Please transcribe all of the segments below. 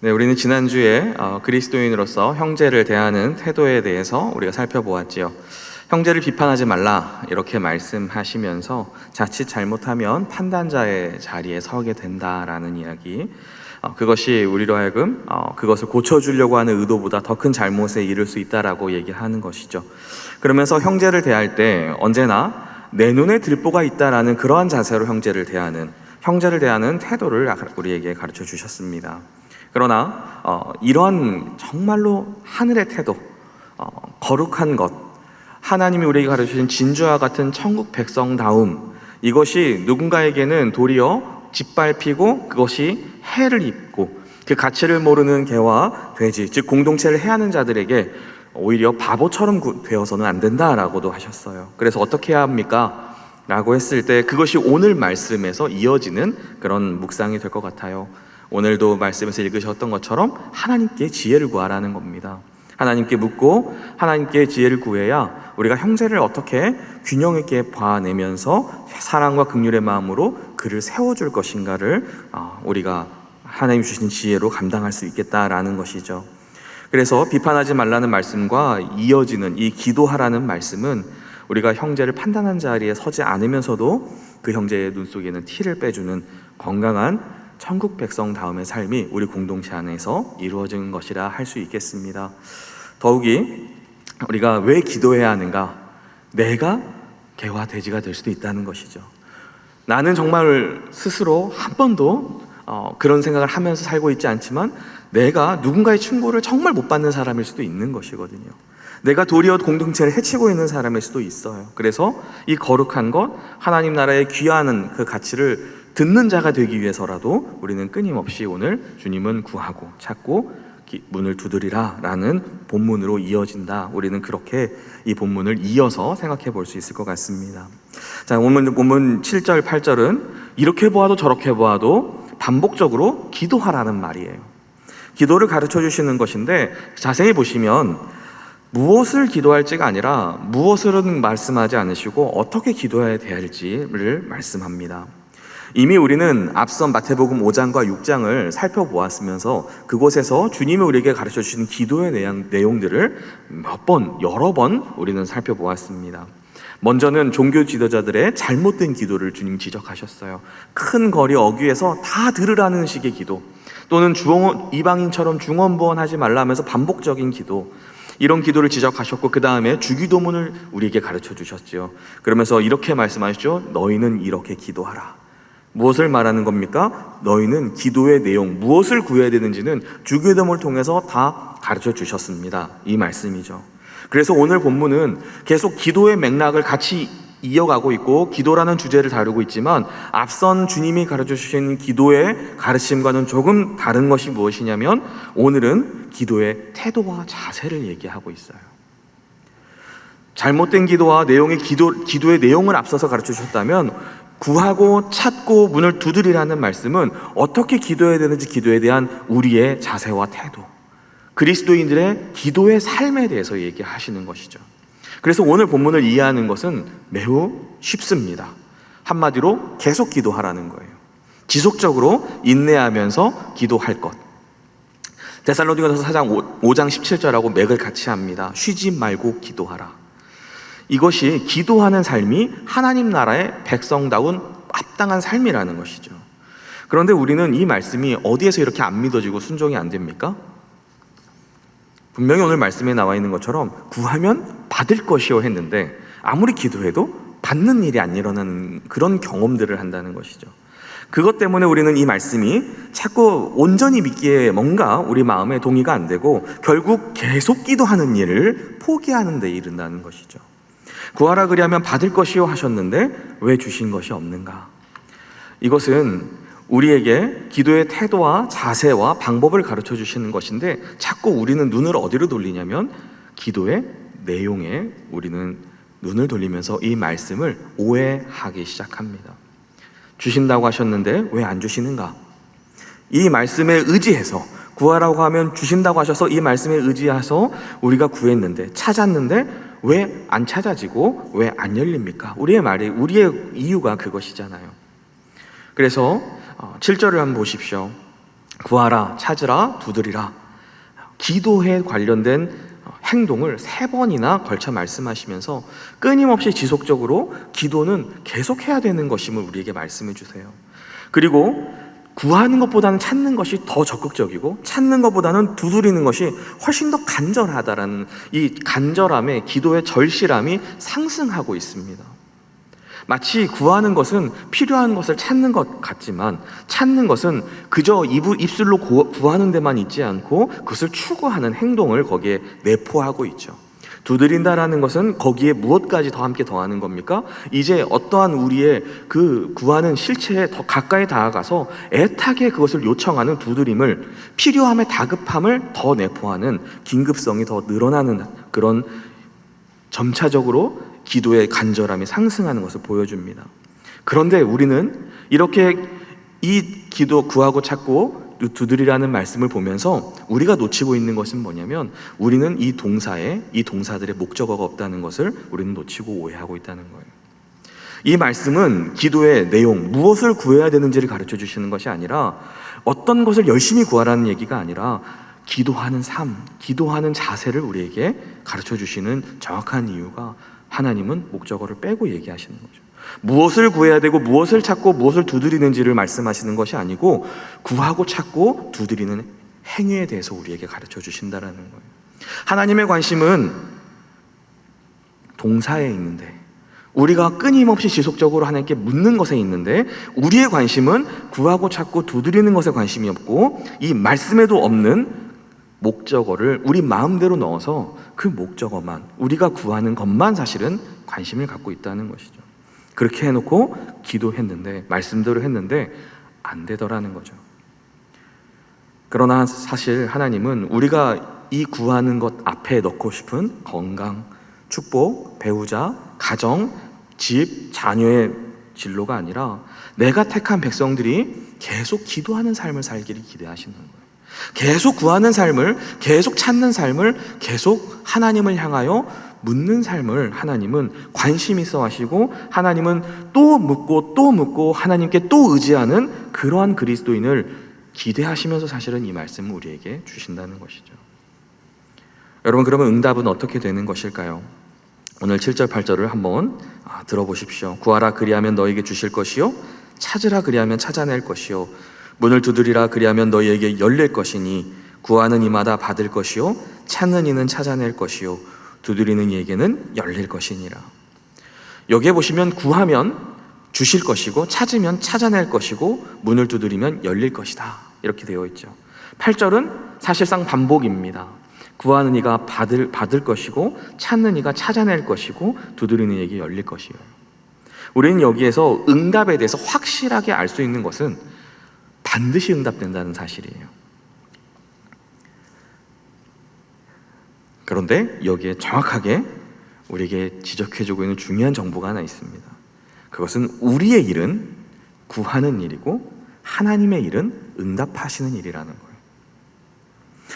네, 우리는 지난주에 그리스도인으로서 형제를 대하는 태도에 대해서 우리가 살펴보았지요. 형제를 비판하지 말라 이렇게 말씀하시면서 자칫 잘못하면 판단자의 자리에 서게 된다라는 이야기, 그것이 우리로 하여금 그것을 고쳐주려고 하는 의도보다 더 큰 잘못에 이를 수 있다라고 얘기하는 것이죠. 그러면서 형제를 대할 때 언제나 내 눈에 들보가 있다라는 그러한 자세로 형제를 대하는 태도를 우리에게 가르쳐 주셨습니다. 그러나 이런 정말로 하늘의 태도, 거룩한 것, 하나님이 우리에게 가르쳐주신 진주와 같은 천국 백성다움, 이것이 누군가에게는 도리어 짓밟히고 그것이 해를 입고 그 가치를 모르는 개와 돼지, 즉 공동체를 해하는 자들에게 오히려 바보처럼 되어서는 안 된다라고도 하셨어요. 그래서 어떻게 해야 합니까? 라고 했을 때 그것이 오늘 말씀에서 이어지는 그런 묵상이 될 것 같아요. 오늘도 말씀에서 읽으셨던 것처럼 하나님께 지혜를 구하라는 겁니다. 하나님께 묻고 하나님께 지혜를 구해야 우리가 형제를 어떻게 균형 있게 봐내면서 사랑과 긍휼의 마음으로 그를 세워줄 것인가를 우리가 하나님 주신 지혜로 감당할 수 있겠다라는 것이죠. 그래서 비판하지 말라는 말씀과 이어지는 이 기도하라는 말씀은 우리가 형제를 판단한 자리에 서지 않으면서도 그 형제의 눈 속에는 티를 빼주는 건강한 천국 백성다움의 삶이 우리 공동체 안에서 이루어진 것이라 할 수 있겠습니다. 더욱이 우리가 왜 기도해야 하는가? 내가 개와 돼지가 될 수도 있다는 것이죠. 나는 정말 스스로 한 번도 그런 생각을 하면서 살고 있지 않지만 내가 누군가의 충고를 정말 못 받는 사람일 수도 있는 것이거든요. 내가 도리어 공동체를 해치고 있는 사람일 수도 있어요. 그래서 이 거룩한 것, 하나님 나라의 귀한 그 가치를 듣는 자가 되기 위해서라도 우리는 끊임없이 오늘 주님은 구하고 찾고 문을 두드리라 라는 본문으로 이어진다. 우리는 그렇게 이 본문을 이어서 생각해 볼 수 있을 것 같습니다. 자, 오늘 본문 7절 8절은 이렇게 보아도 저렇게 보아도 반복적으로 기도하라는 말이에요. 기도를 가르쳐 주시는 것인데 자세히 보시면 무엇을 기도할지가 아니라 무엇을은 말씀하지 않으시고 어떻게 기도해야 될지를 말씀합니다. 이미 우리는 앞선 마태복음 5장과 6장을 살펴보았으면서 그곳에서 주님이 우리에게 가르쳐 주신 기도의 내용들을 여러 번 우리는 살펴보았습니다. 먼저는 종교 지도자들의 잘못된 기도를 주님 지적하셨어요. 큰 거리 어귀에서 다 들으라는 식의 기도, 또는 이방인처럼 중언부언하지 말라면서 반복적인 기도, 이런 기도를 지적하셨고 그 다음에 주기도문을 우리에게 가르쳐 주셨죠. 그러면서 이렇게 말씀하셨죠. 너희는 이렇게 기도하라. 무엇을 말하는 겁니까? 너희는 기도의 내용, 무엇을 구해야 되는지는 주기도문을 통해서 다 가르쳐 주셨습니다. 이 말씀이죠. 그래서 오늘 본문은 계속 기도의 맥락을 같이 이어가고 있고 기도라는 주제를 다루고 있지만 앞선 주님이 가르쳐 주신 기도의 가르침과는 조금 다른 것이 무엇이냐면 오늘은 기도의 태도와 자세를 얘기하고 있어요. 잘못된 기도와 기도의 내용을 앞서서 가르쳐 주셨다면 구하고 찾고 문을 두드리라는 말씀은 어떻게 기도해야 되는지 기도에 대한 우리의 자세와 태도, 그리스도인들의 기도의 삶에 대해서 얘기하시는 것이죠. 그래서 오늘 본문을 이해하는 것은 매우 쉽습니다. 한마디로 계속 기도하라는 거예요. 지속적으로 인내하면서 기도할 것. 데살로니가서 4장 5장 17절하고 맥을 같이 합니다. 쉬지 말고 기도하라. 이것이 기도하는 삶이 하나님 나라의 백성다운 합당한 삶이라는 것이죠. 그런데 우리는 이 말씀이 어디에서 이렇게 안 믿어지고 순종이 안 됩니까? 분명히 오늘 말씀에 나와 있는 것처럼 구하면 받을 것이요 했는데 아무리 기도해도 받는 일이 안 일어나는 그런 경험들을 한다는 것이죠. 그것 때문에 우리는 이 말씀이 자꾸 온전히 믿기에 뭔가 우리 마음에 동의가 안 되고 결국 계속 기도하는 일을 포기하는 데 이른다는 것이죠. 구하라 그리하면 받을 것이요 하셨는데 왜 주신 것이 없는가? 이것은 우리에게 기도의 태도와 자세와 방법을 가르쳐 주시는 것인데 자꾸 우리는 눈을 어디로 돌리냐면 기도의 내용에 우리는 눈을 돌리면서 이 말씀을 오해하기 시작합니다. 주신다고 하셨는데 왜 안 주시는가? 이 말씀에 의지해서 구하라고 하면 주신다고 하셔서 이 말씀에 의지해서 우리가 구했는데 찾았는데 왜 안 찾아지고 왜 안 열립니까? 우리의 이유가 그것이잖아요. 그래서 7절을 한번 보십시오. 구하라, 찾으라, 두드리라. 기도에 관련된 행동을 3번이나 걸쳐 말씀하시면서 끊임없이 지속적으로 기도는 계속해야 되는 것임을 우리에게 말씀해 주세요. 그리고 구하는 것보다는 찾는 것이 더 적극적이고 찾는 것보다는 두드리는 것이 훨씬 더 간절하다라는 이 간절함에 기도의 절실함이 상승하고 있습니다. 마치 구하는 것은 필요한 것을 찾는 것 같지만 찾는 것은 그저 입술로 구하는 데만 있지 않고 그것을 추구하는 행동을 거기에 내포하고 있죠. 두드린다라는 것은 거기에 무엇까지 더 함께 더하는 겁니까? 이제 어떠한 우리의 그 구하는 실체에 더 가까이 다가가서 애타게 그것을 요청하는 두드림을, 필요함의 다급함을 더 내포하는 긴급성이 더 늘어나는 그런 점차적으로 기도의 간절함이 상승하는 것을 보여줍니다. 그런데 우리는 이렇게 이 기도 구하고 찾고 두드리라는 말씀을 보면서 우리가 놓치고 있는 것은 뭐냐면 우리는 이 동사들의 목적어가 없다는 것을 우리는 놓치고 오해하고 있다는 거예요. 이 말씀은 기도의 내용, 무엇을 구해야 되는지를 가르쳐 주시는 것이 아니라 어떤 것을 열심히 구하라는 얘기가 아니라 기도하는 삶, 기도하는 자세를 우리에게 가르쳐 주시는 정확한 이유가 하나님은 목적어를 빼고 얘기하시는 거죠. 무엇을 구해야 되고 무엇을 찾고 무엇을 두드리는지를 말씀하시는 것이 아니고 구하고 찾고 두드리는 행위에 대해서 우리에게 가르쳐 주신다라는 거예요. 하나님의 관심은 동사에 있는데 우리가 끊임없이 지속적으로 하나님께 묻는 것에 있는데 우리의 관심은 구하고 찾고 두드리는 것에 관심이 없고 이 말씀에도 없는 목적어를 우리 마음대로 넣어서 그 목적어만, 우리가 구하는 것만 사실은 관심을 갖고 있다는 것이죠. 그렇게 해놓고 기도했는데, 말씀대로 했는데 안 되더라는 거죠. 그러나 사실 하나님은 우리가 이 구하는 것 앞에 넣고 싶은 건강, 축복, 배우자, 가정, 집, 자녀의 진로가 아니라 내가 택한 백성들이 계속 기도하는 삶을 살기를 기대하시는 거예요. 계속 구하는 삶을, 계속 찾는 삶을, 계속 하나님을 향하여 묻는 삶을 하나님은 관심 있어 하시고 하나님은 또 묻고 또 묻고 하나님께 또 의지하는 그러한 그리스도인을 기대하시면서 사실은 이 말씀을 우리에게 주신다는 것이죠. 여러분, 그러면 응답은 어떻게 되는 것일까요? 오늘 7절 8절을 한번 들어보십시오. 구하라 그리하면 너에게 주실 것이요 찾으라 그리하면 찾아낼 것이요 문을 두드리라 그리하면 너희에게 열릴 것이니 구하는 이마다 받을 것이요 찾는 이는 찾아낼 것이요 두드리는 이에게는 열릴 것이니라. 여기에 보시면 구하면 주실 것이고 찾으면 찾아낼 것이고 문을 두드리면 열릴 것이다 이렇게 되어 있죠. 8절은 사실상 반복입니다. 구하는 이가 받을 것이고 찾는 이가 찾아낼 것이고 두드리는 이에게 열릴 것이에요. 우리는 여기에서 응답에 대해서 확실하게 알 수 있는 것은 반드시 응답된다는 사실이에요. 그런데 여기에 정확하게 우리에게 지적해주고 있는 중요한 정보가 하나 있습니다. 그것은 우리의 일은 구하는 일이고 하나님의 일은 응답하시는 일이라는 거예요.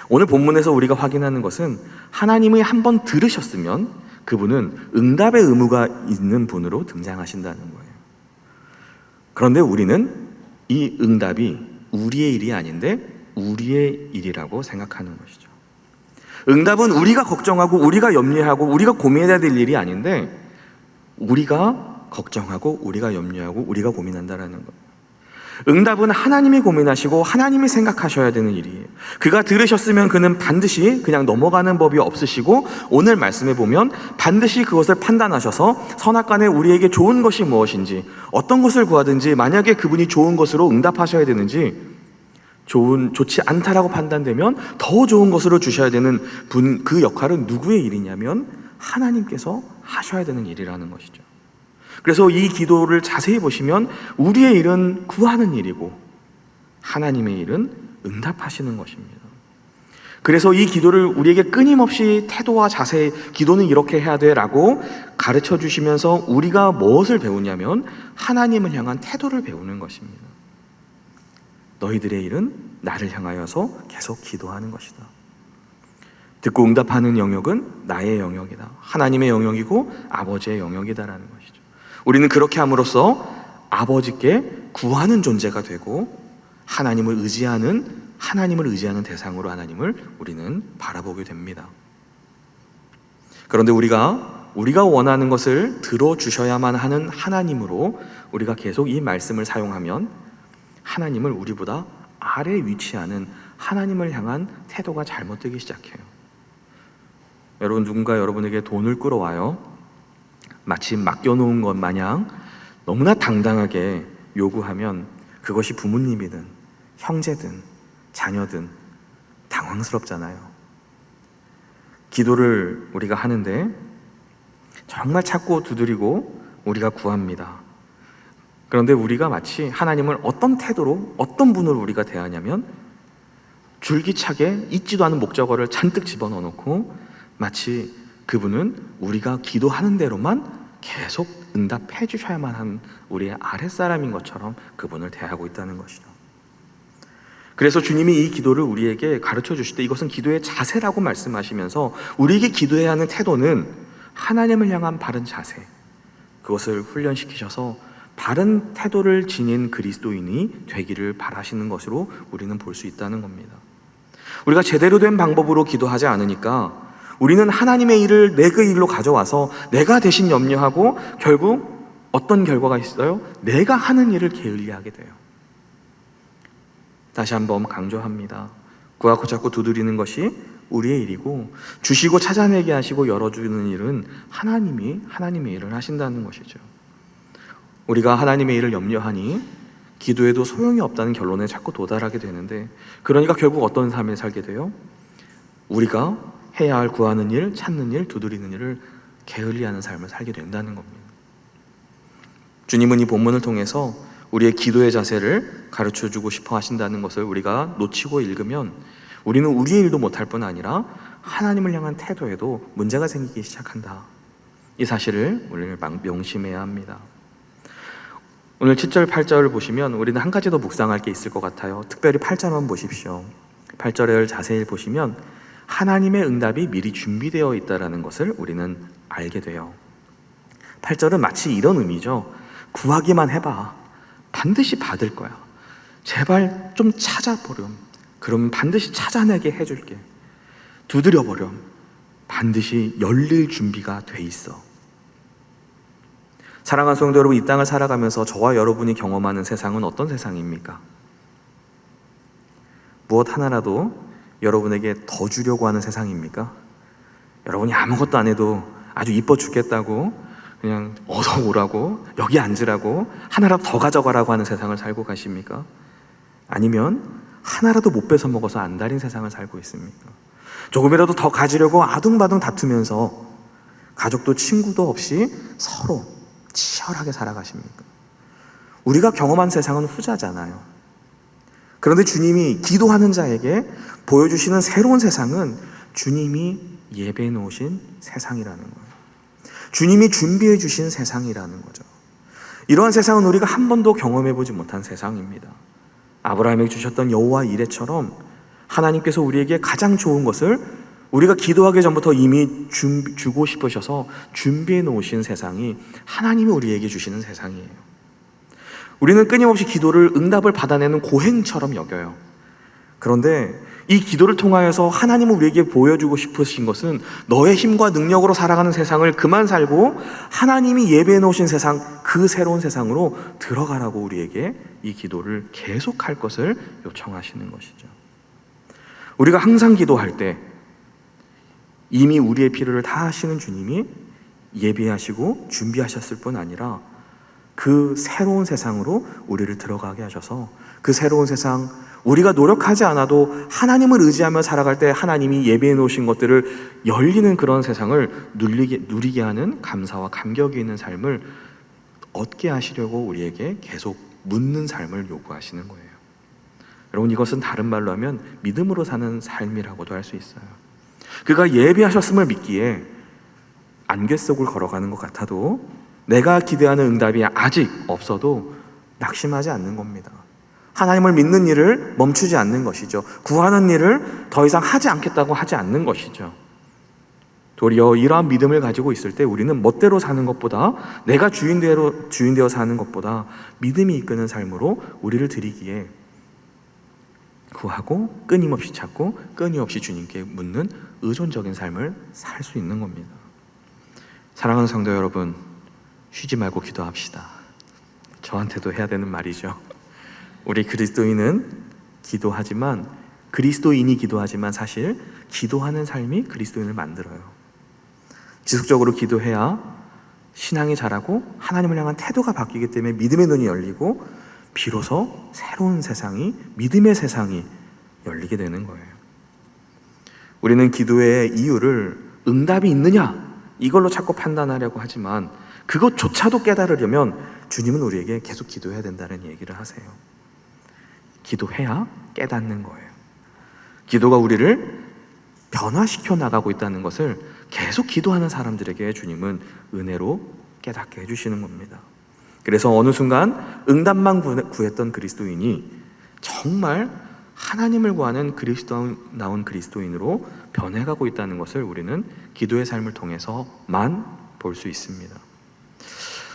오늘 본문에서 우리가 확인하는 것은 하나님이 한번 들으셨으면 그분은 응답의 의무가 있는 분으로 등장하신다는 거예요. 그런데 우리는 이 응답이 우리의 일이 아닌데 우리의 일이라고 생각하는 것이죠. 응답은 우리가 걱정하고 우리가 염려하고 우리가 고민해야 될 일이 아닌데 우리가 걱정하고 우리가 염려하고 우리가 고민한다라는 거예요. 응답은 하나님이 고민하시고 하나님이 생각하셔야 되는 일이에요. 그가 들으셨으면 그는 반드시 그냥 넘어가는 법이 없으시고 오늘 말씀에 보면 반드시 그것을 판단하셔서 선악간에 우리에게 좋은 것이 무엇인지 어떤 것을 구하든지 만약에 그분이 좋은 것으로 응답하셔야 되는지 좋지 않다라고 판단되면 더 좋은 것으로 주셔야 되는 분, 그 역할은 누구의 일이냐면 하나님께서 하셔야 되는 일이라는 것이죠. 그래서 이 기도를 자세히 보시면 우리의 일은 구하는 일이고 하나님의 일은 응답하시는 것입니다. 그래서 이 기도를 우리에게 끊임없이 태도와 자세, 기도는 이렇게 해야 돼 라고 가르쳐 주시면서 우리가 무엇을 배우냐면 하나님을 향한 태도를 배우는 것입니다. 너희들의 일은 나를 향하여서 계속 기도하는 것이다. 듣고 응답하는 영역은 나의 영역이다. 하나님의 영역이고 아버지의 영역이다라는 것이죠. 우리는 그렇게 함으로써 아버지께 구하는 존재가 되고 하나님을 의지하는 하나님을 의지하는 대상으로 하나님을 우리는 바라보게 됩니다. 그런데 우리가 원하는 것을 들어주셔야만 하는 하나님으로 우리가 계속 이 말씀을 사용하면 하나님을 우리보다 아래에 위치하는 하나님을 향한 태도가 잘못되기 시작해요. 여러분, 누군가 여러분에게 돈을 끌어와요. 마치 맡겨놓은 것 마냥 너무나 당당하게 요구하면 그것이 부모님이든 형제든 자녀든 당황스럽잖아요. 기도를 우리가 하는데 정말 찾고 두드리고 우리가 구합니다. 그런데 우리가 마치 하나님을 어떤 태도로, 어떤 분으로 우리가 대하냐면 줄기차게 있지도 않은 목적어를 잔뜩 집어넣어 놓고 마치 그분은 우리가 기도하는 대로만 계속 응답해 주셔야만 한 우리의 아랫사람인 것처럼 그분을 대하고 있다는 것이죠. 그래서 주님이 이 기도를 우리에게 가르쳐 주실 때 이것은 기도의 자세라고 말씀하시면서 우리에게 기도해야 하는 태도는 하나님을 향한 바른 자세, 그것을 훈련시키셔서 바른 태도를 지닌 그리스도인이 되기를 바라시는 것으로 우리는 볼 수 있다는 겁니다. 우리가 제대로 된 방법으로 기도하지 않으니까 우리는 하나님의 일을 내 그 일로 가져와서 내가 대신 염려하고 결국 어떤 결과가 있어요? 내가 하는 일을 게을리하게 돼요. 다시 한번 강조합니다. 구하고 찾고 두드리는 것이 우리의 일이고 주시고 찾아내게 하시고 열어주는 일은 하나님의 일을 하신다는 것이죠. 우리가 하나님의 일을 염려하니 기도에도 소용이 없다는 결론에 자꾸 도달하게 되는데, 그러니까 결국 어떤 삶을 살게 돼요? 우리가 해야 할 구하는 일, 찾는 일, 두드리는 일을 게을리하는 삶을 살게 된다는 겁니다. 주님은 이 본문을 통해서 우리의 기도의 자세를 가르쳐주고 싶어 하신다는 것을 우리가 놓치고 읽으면 우리는 우리의 일도 못할 뿐 아니라 하나님을 향한 태도에도 문제가 생기기 시작한다. 이 사실을 우리는 명심해야 합니다. 오늘 7절, 8절을 보시면 우리는 한 가지 더 묵상할 게 있을 것 같아요. 특별히 8절만 보십시오. 8절을 자세히 보시면 하나님의 응답이 미리 준비되어 있다는 것을 우리는 알게 돼요. 8절은 마치 이런 의미죠. 구하기만 해봐. 반드시 받을 거야. 제발 좀 찾아보렴. 그러면 반드시 찾아내게 해줄게. 두드려보렴. 반드시 열릴 준비가 돼 있어. 사랑하는 성도 여러분, 이 땅을 살아가면서 저와 여러분이 경험하는 세상은 어떤 세상입니까? 무엇 하나라도 여러분에게 더 주려고 하는 세상입니까? 여러분이 아무것도 안 해도 아주 이뻐 죽겠다고 그냥 어서 오라고, 여기 앉으라고, 하나라도 더 가져가라고 하는 세상을 살고 가십니까? 아니면 하나라도 못 뺏어 먹어서 안달인 세상을 살고 있습니까? 조금이라도 더 가지려고 아둥바둥 다투면서 가족도 친구도 없이 서로 치열하게 살아가십니까? 우리가 경험한 세상은 후자잖아요. 그런데 주님이 기도하는 자에게 보여주시는 새로운 세상은 주님이 예배해 놓으신 세상이라는 거예요. 주님이 준비해 주신 세상이라는 거죠. 이러한 세상은 우리가 한 번도 경험해 보지 못한 세상입니다. 아브라함에게 주셨던 여호와 이레처럼 하나님께서 우리에게 가장 좋은 것을 우리가 기도하기 전부터 이미 주고 싶으셔서 준비해 놓으신 세상이 하나님이 우리에게 주시는 세상이에요. 우리는 끊임없이 기도를 응답을 받아내는 고행처럼 여겨요. 그런데 이 기도를 통하여서 하나님은 우리에게 보여주고 싶으신 것은 너의 힘과 능력으로 살아가는 세상을 그만 살고 하나님이 예배해 놓으신 세상, 그 새로운 세상으로 들어가라고 우리에게 이 기도를 계속할 것을 요청하시는 것이죠. 우리가 항상 기도할 때 이미 우리의 필요를 다 하시는 주님이 예비하시고 준비하셨을 뿐 아니라 그 새로운 세상으로 우리를 들어가게 하셔서 그 새로운 세상, 우리가 노력하지 않아도 하나님을 의지하며 살아갈 때 하나님이 예비해 놓으신 것들을 열리는 그런 세상을 누리게 하는 감사와 감격이 있는 삶을 얻게 하시려고 우리에게 계속 묻는 삶을 요구하시는 거예요. 여러분, 이것은 다른 말로 하면 믿음으로 사는 삶이라고도 할 수 있어요. 그가 예비하셨음을 믿기에 안개 속을 걸어가는 것 같아도 내가 기대하는 응답이 아직 없어도 낙심하지 않는 겁니다. 하나님을 믿는 일을 멈추지 않는 것이죠. 구하는 일을 더 이상 하지 않겠다고 하지 않는 것이죠. 도리어 이러한 믿음을 가지고 있을 때 우리는 멋대로 사는 것보다, 내가 주인되어 사는 것보다 믿음이 이끄는 삶으로 우리를 드리기에 구하고 끊임없이 찾고 끊임없이 주님께 묻는 의존적인 삶을 살 수 있는 겁니다. 사랑하는 성도 여러분, 쉬지 말고 기도합시다. 저한테도 해야 되는 말이죠. 우리 그리스도인이 기도하지만 사실 기도하는 삶이 그리스도인을 만들어요. 지속적으로 기도해야 신앙이 자라고 하나님을 향한 태도가 바뀌기 때문에 믿음의 눈이 열리고 비로소 새로운 세상이, 믿음의 세상이 열리게 되는 거예요. 우리는 기도의 이유를 응답이 있느냐 이걸로 자꾸 판단하려고 하지만 그것조차도 깨달으려면 주님은 우리에게 계속 기도해야 된다는 얘기를 하세요. 기도해야 깨닫는 거예요. 기도가 우리를 변화시켜 나가고 있다는 것을 계속 기도하는 사람들에게 주님은 은혜로 깨닫게 해주시는 겁니다. 그래서 어느 순간 응답만 구했던 그리스도인이 정말 하나님을 구하는 그리스도나온 그리스도인으로 변해가고 있다는 것을 우리는 기도의 삶을 통해서만 볼 수 있습니다.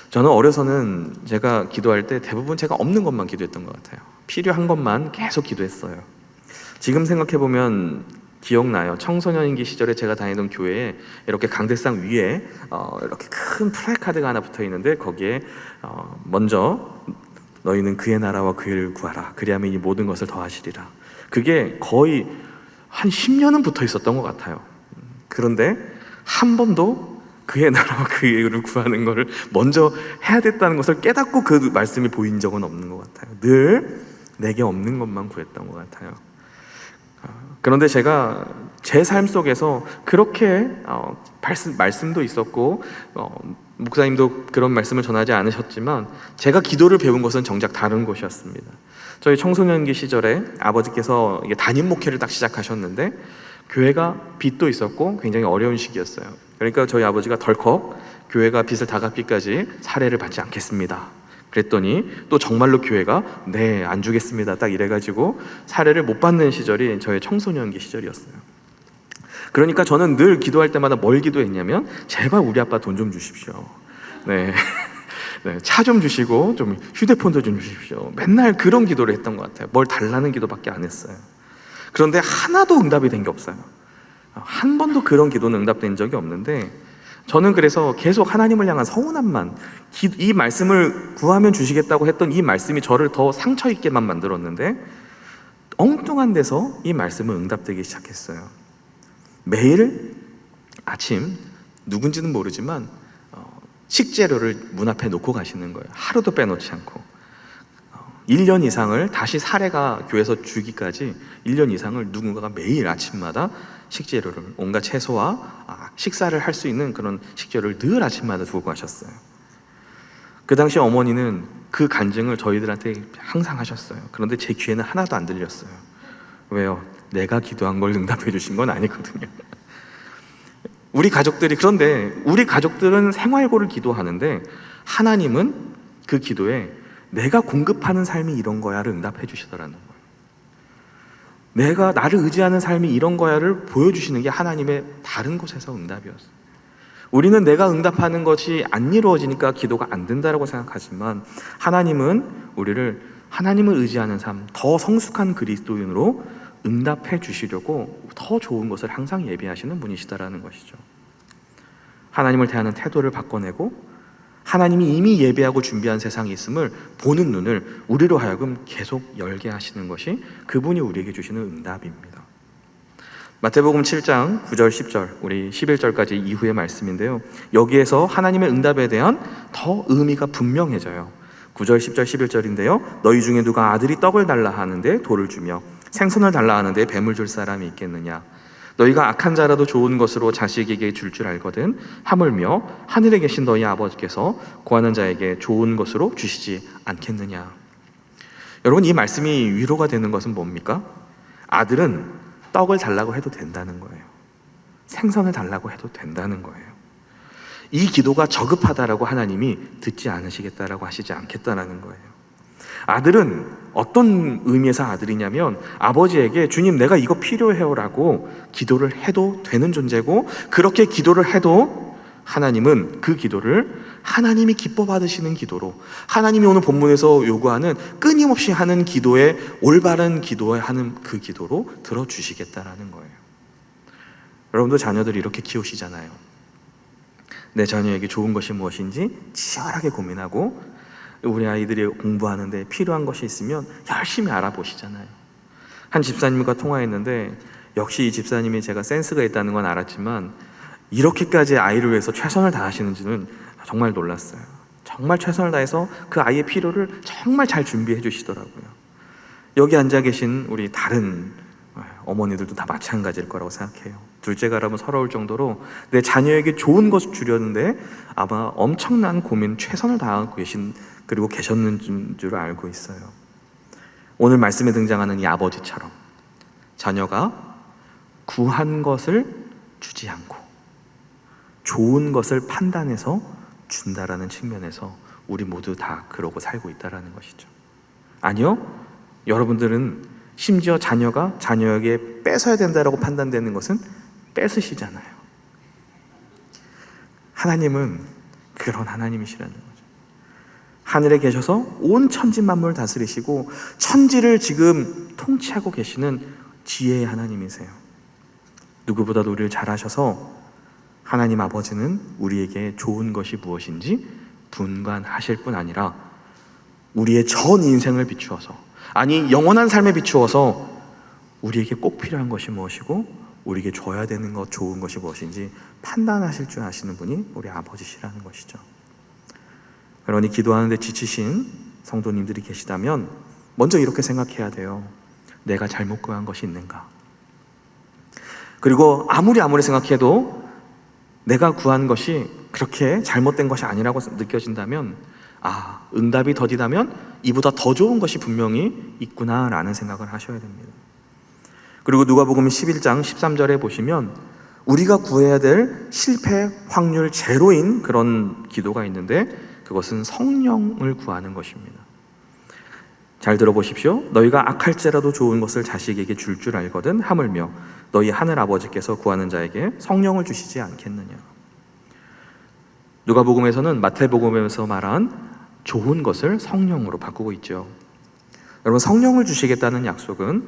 저는 어려서는 제가 기도할 때 대부분 제가 없는 것만 기도했던 것 같아요. 필요한 것만 계속 기도했어요. 지금 생각해보면 기억나요. 청소년기 시절에 제가 다니던 교회에 이렇게 강대상 위에 이렇게 큰 플래카드가 하나 붙어 있는데 거기에 먼저 너희는 그의 나라와 그의 일을 구하라. 그리하면 이 모든 것을 더하시리라. 그게 거의 한 10년은 붙어 있었던 것 같아요. 그런데 한 번도 그의 나라와 그의 일을 구하는 것을 먼저 해야 됐다는 것을 깨닫고 그 말씀이 보인 적은 없는 것 같아요. 늘 내게 없는 것만 구했던 것 같아요. 그런데 제가 제 삶 속에서 그렇게 말씀도 있었고 목사님도 그런 말씀을 전하지 않으셨지만 제가 기도를 배운 것은 정작 다른 곳이었습니다. 저희 청소년기 시절에 아버지께서 담임 목회를 딱 시작하셨는데 교회가 빚도 있었고 굉장히 어려운 시기였어요. 그러니까 저희 아버지가 덜컥 교회가 빚을 다 갚기까지 사례를 받지 않겠습니다. 그랬더니 또 정말로 교회가 네, 안 주겠습니다. 딱 이래가지고 사례를 못 받는 시절이 저의 청소년기 시절이었어요. 그러니까 저는 늘 기도할 때마다 뭘 기도했냐면 제발 우리 아빠 돈 좀 주십시오. 네, 네, 차 좀 주시고 좀 휴대폰도 좀 주십시오. 맨날 그런 기도를 했던 것 같아요. 뭘 달라는 기도밖에 안 했어요. 그런데 하나도 응답이 된 게 없어요. 한 번도 그런 기도는 응답된 적이 없는데 저는 그래서 계속 하나님을 향한 서운함만, 이 말씀을 구하면 주시겠다고 했던 이 말씀이 저를 더 상처 있게만 만들었는데 엉뚱한 데서 이 말씀은 응답되기 시작했어요. 매일 아침 누군지는 모르지만 식재료를 문 앞에 놓고 가시는 거예요. 하루도 빼놓지 않고 1년 이상을 다시 사례가 교회에서 주기까지 1년 이상을 누군가가 매일 아침마다 식재료를, 온갖 채소와 식사를 할 수 있는 그런 식재료를 늘 아침마다 두고 가셨어요. 그 당시 어머니는 그 간증을 저희들한테 항상 하셨어요. 그런데 제 귀에는 하나도 안 들렸어요. 왜요? 내가 기도한 걸 응답해 주신 건 아니거든요. 그런데 우리 가족들은 생활고를 기도하는데 하나님은 그 기도에 내가 공급하는 삶이 이런 거야를 응답해 주시더라는 거예요. 내가 나를 의지하는 삶이 이런 거야를 보여주시는 게 하나님의 다른 곳에서 응답이었어요. 우리는 내가 응답하는 것이 안 이루어지니까 기도가 안 된다라고 생각하지만 하나님은 우리를 하나님을 의지하는 삶, 더 성숙한 그리스도인으로 응답해 주시려고 더 좋은 것을 항상 예비하시는 분이시다라는 것이죠. 하나님을 대하는 태도를 바꿔내고 하나님이 이미 예배하고 준비한 세상이 있음을 보는 눈을 우리로 하여금 계속 열게 하시는 것이 그분이 우리에게 주시는 응답입니다. 마태복음 7장 9절 10절 우리 11절까지 이후의 말씀인데요. 여기에서 하나님의 응답에 대한 더 의미가 분명해져요. 9절 10절 11절인데요. 너희 중에 누가 아들이 떡을 달라 하는데 돌을 주며 생선을 달라 하는데 뱀을 줄 사람이 있겠느냐. 너희가 악한 자라도 좋은 것으로 자식에게 줄 알거든 하물며 하늘에 계신 너희 아버지께서 구하는 자에게 좋은 것으로 주시지 않겠느냐. 여러분, 이 말씀이 위로가 되는 것은 뭡니까? 아들은 떡을 달라고 해도 된다는 거예요. 생선을 달라고 해도 된다는 거예요. 이 기도가 저급하다라고 하나님이 듣지 않으시겠다라고 하시지 않겠다라는 거예요. 아들은 어떤 의미에서 아들이냐면 아버지에게 주님 내가 이거 필요해요라고 기도를 해도 되는 존재고 그렇게 기도를 해도 하나님은 그 기도를 하나님이 기뻐 받으시는 기도로, 하나님이 오늘 본문에서 요구하는 끊임없이 하는 기도에, 올바른 기도에 하는 그 기도로 들어주시겠다라는 거예요. 여러분도 자녀들을 이렇게 키우시잖아요. 내 자녀에게 좋은 것이 무엇인지 치열하게 고민하고, 우리 아이들이 공부하는데 필요한 것이 있으면 열심히 알아보시잖아요. 한 집사님과 통화했는데, 역시 이 집사님이 제가 센스가 있다는 건 알았지만 이렇게까지 아이를 위해서 최선을 다하시는지는 정말 놀랐어요. 정말 최선을 다해서 그 아이의 필요를 정말 잘 준비해 주시더라고요. 여기 앉아 계신 우리 다른 어머니들도 다 마찬가지일 거라고 생각해요. 둘째가라면 서러울 정도로 내 자녀에게 좋은 것을 주려는데 아마 엄청난 고민, 최선을 다하고 계신, 그리고 계셨는 줄 알고 있어요. 오늘 말씀에 등장하는 이 아버지처럼 자녀가 구한 것을 주지 않고 좋은 것을 판단해서 준다라는 측면에서 우리 모두 다 그러고 살고 있다라는 것이죠. 아니요, 여러분들은 심지어 자녀가 자녀에게 뺏어야 된다라고 판단되는 것은 뺏으시잖아요. 하나님은 그런 하나님이시라는 거죠. 하늘에 계셔서 온 천지 만물을 다스리시고 천지를 지금 통치하고 계시는 지혜의 하나님이세요. 누구보다도 우리를 잘 아셔서 하나님 아버지는 우리에게 좋은 것이 무엇인지 분간하실 뿐 아니라 우리의 전 인생을 비추어서, 아니 영원한 삶에 비추어서 우리에게 꼭 필요한 것이 무엇이고 우리에게 줘야 되는 것, 좋은 것이 무엇인지 판단하실 줄 아시는 분이 우리 아버지시라는 것이죠. 그러니 기도하는데 지치신 성도님들이 계시다면 먼저 이렇게 생각해야 돼요. 내가 잘못 구한 것이 있는가? 그리고 아무리 생각해도 내가 구한 것이 그렇게 잘못된 것이 아니라고 느껴진다면, 응답이 더디다면 이보다 더 좋은 것이 분명히 있구나라는 생각을 하셔야 됩니다. 그리고 누가복음 11장 13절에 보시면 우리가 구해야 될 실패 확률 제로인 그런 기도가 있는데, 그것은 성령을 구하는 것입니다. 잘 들어보십시오. 너희가 악할지라도 좋은 것을 자식에게 줄 알거든 하물며 너희 하늘 아버지께서 구하는 자에게 성령을 주시지 않겠느냐. 누가복음에서는 마태복음에서 말한 좋은 것을 성령으로 바꾸고 있죠. 여러분, 성령을 주시겠다는 약속은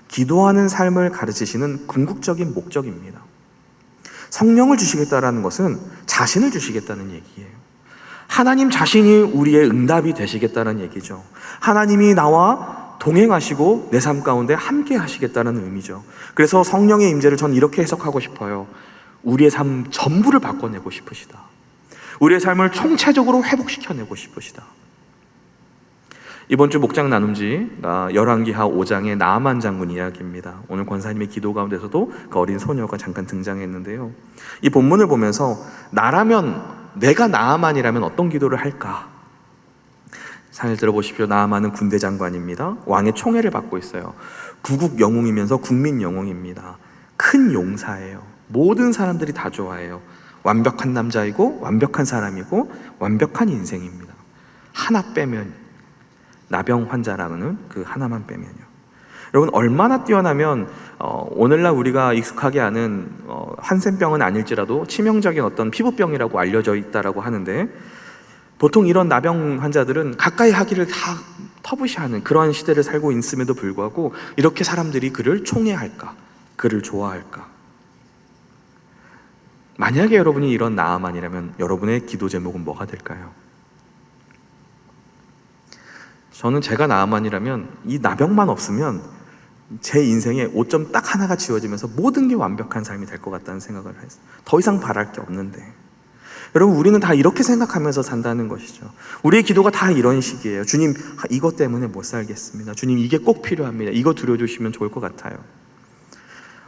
기도하는 삶을 가르치시는 궁극적인 목적입니다. 성령을 주시겠다는 것은 자신을 주시겠다는 얘기예요. 하나님 자신이 우리의 응답이 되시겠다는 얘기죠. 하나님이 나와 동행하시고 내 삶 가운데 함께 하시겠다는 의미죠. 그래서 성령의 임재를 전 이렇게 해석하고 싶어요. 우리의 삶 전부를 바꿔내고 싶으시다. 우리의 삶을 총체적으로 회복시켜내고 싶으시다. 이번 주 목장 나눔지가 열왕기하 5장의 나아만 장군 이야기입니다. 오늘 권사님의 기도 가운데서도 그 어린 소녀가 잠깐 등장했는데요. 이 본문을 보면서 내가 나아만이라면 어떤 기도를 할까? 잘 들어보십시오. 나아만은 군대 장관입니다. 왕의 총애를 받고 있어요. 구국 영웅이면서 국민 영웅입니다. 큰 용사예요. 모든 사람들이 다 좋아해요. 완벽한 남자이고 완벽한 사람이고 완벽한 인생입니다. 하나 빼면, 나병 환자라는 그 하나만 빼면요. 여러분, 얼마나 뛰어나면 오늘날 우리가 익숙하게 아는 한센병은 아닐지라도 치명적인 어떤 피부병이라고 알려져 있다라고 하는데, 보통 이런 나병 환자들은 가까이 하기를 다 터부시하는 그러한 시대를 살고 있음에도 불구하고 이렇게 사람들이 그를 총애할까? 그를 좋아할까? 만약에 여러분이 이런 나아만이라면 여러분의 기도 제목은 뭐가 될까요? 저는 제가 나아만이라면 이 나병만 없으면 제 인생에 오점 딱 하나가 지워지면서 모든 게 완벽한 삶이 될 것 같다는 생각을 했어요. 더 이상 바랄 게 없는데. 여러분, 우리는 다 이렇게 생각하면서 산다는 것이죠. 우리의 기도가 다 이런 식이에요. 주님, 이것 때문에 못 살겠습니다. 주님, 이게 꼭 필요합니다. 이거 드려주시면 좋을 것 같아요.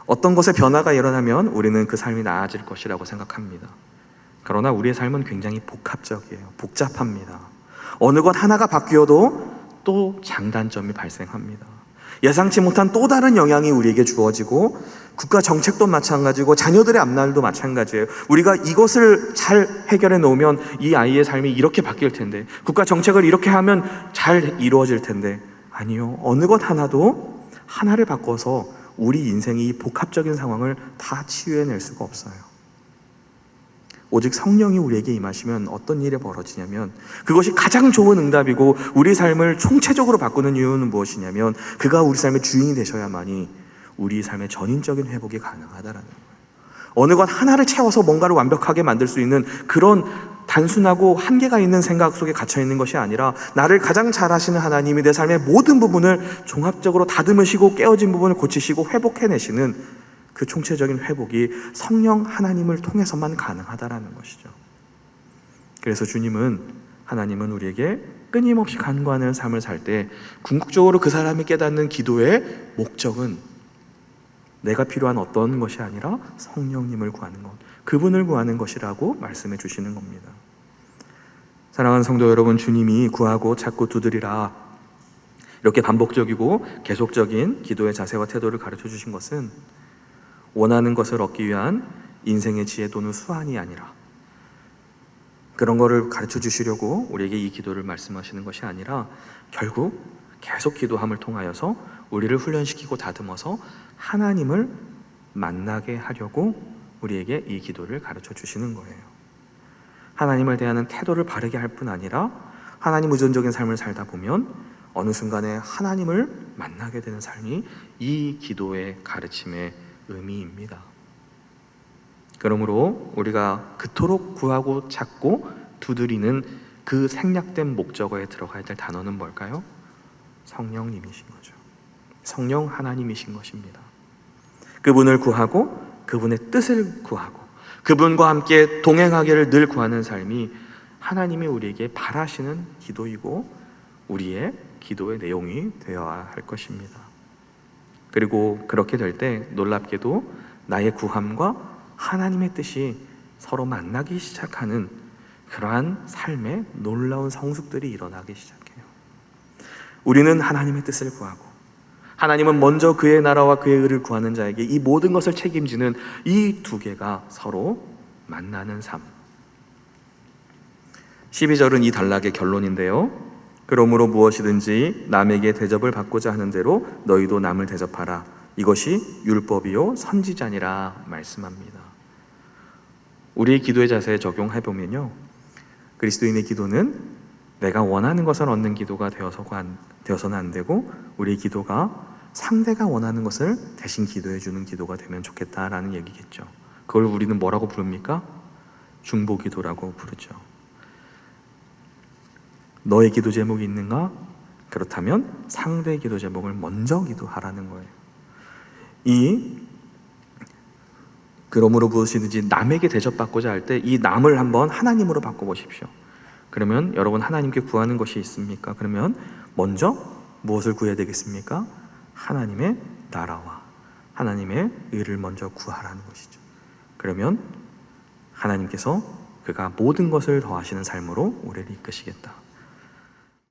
어떤 것에 변화가 일어나면 우리는 그 삶이 나아질 것이라고 생각합니다. 그러나 우리의 삶은 굉장히 복합적이에요. 복잡합니다. 어느 것 하나가 바뀌어도 또 장단점이 발생합니다. 예상치 못한 또 다른 영향이 우리에게 주어지고, 국가 정책도 마찬가지고 자녀들의 앞날도 마찬가지예요. 우리가 이것을 잘 해결해 놓으면 이 아이의 삶이 이렇게 바뀔 텐데, 국가 정책을 이렇게 하면 잘 이루어질 텐데, 아니요, 어느 것 하나도 하나를 바꿔서 우리 인생이 복합적인 상황을 다 치유해낼 수가 없어요. 오직 성령이 우리에게 임하시면 어떤 일이 벌어지냐면, 그것이 가장 좋은 응답이고 우리 삶을 총체적으로 바꾸는 이유는 무엇이냐면, 그가 우리 삶의 주인이 되셔야만이 우리 삶의 전인적인 회복이 가능하다라는 거예요. 어느 것 하나를 채워서 뭔가를 완벽하게 만들 수 있는 그런 단순하고 한계가 있는 생각 속에 갇혀 있는 것이 아니라, 나를 가장 잘 아시는 하나님이 내 삶의 모든 부분을 종합적으로 다듬으시고 깨어진 부분을 고치시고 회복해내시는 그 총체적인 회복이 성령 하나님을 통해서만 가능하다라는 것이죠. 그래서 하나님은 우리에게 끊임없이 간구하는 삶을 살 때 궁극적으로 그 사람이 깨닫는 기도의 목적은 내가 필요한 어떤 것이 아니라 성령님을 구하는 것, 그분을 구하는 것이라고 말씀해 주시는 겁니다. 사랑하는 성도 여러분, 주님이 구하고 찾고 두드리라, 이렇게 반복적이고 계속적인 기도의 자세와 태도를 가르쳐 주신 것은 원하는 것을 얻기 위한 인생의 지혜 또는 수완이 아니라, 그런 거를 가르쳐 주시려고 우리에게 이 기도를 말씀하시는 것이 아니라, 결국 계속 기도함을 통하여서 우리를 훈련시키고 다듬어서 하나님을 만나게 하려고 우리에게 이 기도를 가르쳐 주시는 거예요. 하나님을 대하는 태도를 바르게 할 뿐 아니라, 하나님 의존적인 삶을 살다 보면 어느 순간에 하나님을 만나게 되는 삶이 이 기도의 가르침의 의미입니다. 그러므로 우리가 그토록 구하고 찾고 두드리는 그 생략된 목적어에 들어가야 될 단어는 뭘까요? 성령님이신 거죠. 성령 하나님이신 것입니다. 그분을 구하고 그분의 뜻을 구하고 그분과 함께 동행하기를 늘 구하는 삶이 하나님이 우리에게 바라시는 기도이고 우리의 기도의 내용이 되어야 할 것입니다. 그리고 그렇게 될 때 놀랍게도 나의 구함과 하나님의 뜻이 서로 만나기 시작하는 그러한 삶의 놀라운 성숙들이 일어나기 시작해요. 우리는 하나님의 뜻을 구하고, 하나님은 먼저 그의 나라와 그의 의를 구하는 자에게 이 모든 것을 책임지는 이 두 개가 서로 만나는 삶. 12절은 이 단락의 결론인데요. 그러므로 무엇이든지 남에게 대접을 받고자 하는 대로 너희도 남을 대접하라. 이것이 율법이요 선지자니라 말씀합니다. 우리의 기도의 자세에 적용해보면요, 그리스도인의 기도는 내가 원하는 것을 얻는 기도가 되어서는 안 되고, 우리의 기도가 상대가 원하는 것을 대신 기도해주는 기도가 되면 좋겠다라는 얘기겠죠. 그걸 우리는 뭐라고 부릅니까? 중보기도라고 부르죠. 너의 기도 제목이 있는가? 그렇다면 상대의 기도 제목을 먼저 기도하라는 거예요. 그러므로 무엇이든지 남에게 대접받고자 할 때 이 남을 한번 하나님으로 바꿔보십시오. 그러면 여러분 하나님께 구하는 것이 있습니까? 그러면 먼저 무엇을 구해야 되겠습니까? 하나님의 나라와 하나님의 의를 먼저 구하라는 것이죠. 그러면 하나님께서 그가 모든 것을 더하시는 삶으로 우리를 이끄시겠다.